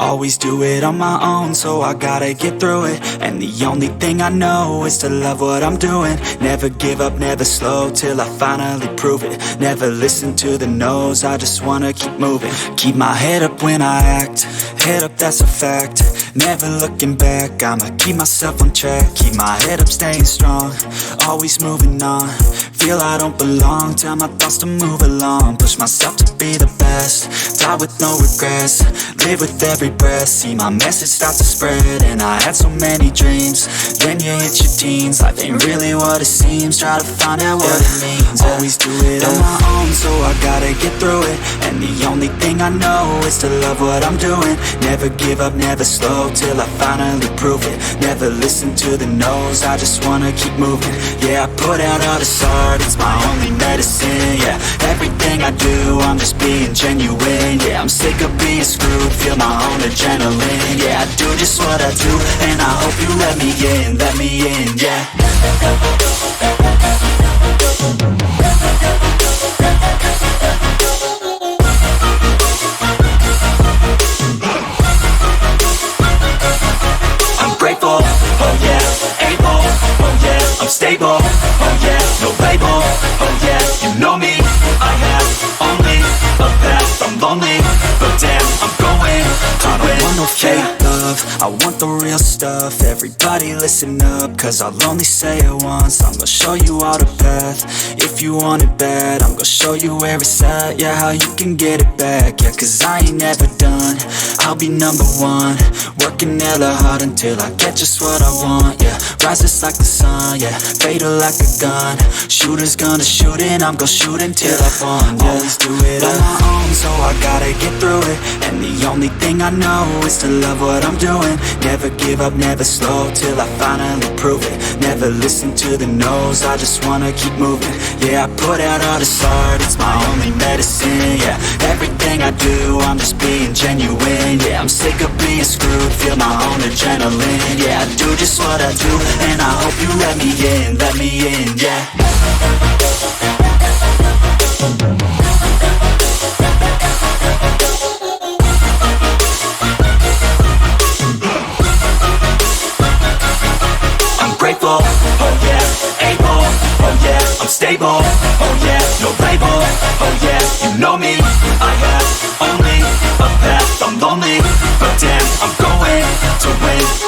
Always do it on my own, so I gotta get through it. And the only thing I know is to love what I'm doing. Never give up, never slow, till I finally prove it. Never listen to the no's, I just wanna keep moving. Keep my head up when I act, head up, that's a fact. Never looking back, I'ma keep myself on track. Keep my head up, staying strong, always moving on. Feel I don't belong, tell my thoughts to move along. Push myself to be the best, die with no regrets. Live with every breath, see my message start to spread. And I had so many dreams, then you hit your teens. Life ain't really what it seems, try to find out what it means. Always do it on my own, so I gotta get through it. And the only thing I know is to love what I'm doing. Never give up, never slow, till I finally prove it. Never listen to the no's, I just wanna keep moving. Yeah, I put out all this art, it's my only medicine. Yeah, everything I do, I'm just being genuine. Yeah, I'm sick of being screwed, feel my own adrenaline. Yeah, I do just what I do, and I hope you let me in, yeah. I'm grateful, oh yeah, able, oh yeah, I'm stable, oh yeah, no label, oh yeah, you know me, I have only a path, I'm lonely, but damn, I'm going to win. I don't want no fake love, I want the real stuff. Everybody listen up, cause I'll only say it once. I'm gonna show you all the path, if you want it bad. I'm gonna show you where it's at, yeah, how you can get it back. Yeah, cause I ain't never done, I'll be number one. Working hella hard until I get just what I want, yeah. Rises like the sun, yeah, fatal like a gun. Shooters gonna shoot and I'm gonna shoot until I won, yeah. Always do it on my own, so I gotta get through it. And the only thing I know is to love what I'm doing. Never give up, never slow, till I finally prove it. Never listen to the no's, I just wanna keep moving. Yeah, I put out all this art, it's my only medicine. Yeah, everything I do, I'm just being genuine. Yeah, I'm sick of being screwed, feel my own adrenaline. Yeah, I do just what I do, and I hope you let me in, yeah. Grateful, oh yeah, able, oh yeah, I'm stable, oh yeah, no label, oh yeah, you know me, I have only a path, I'm lonely, but damn, I'm going to win.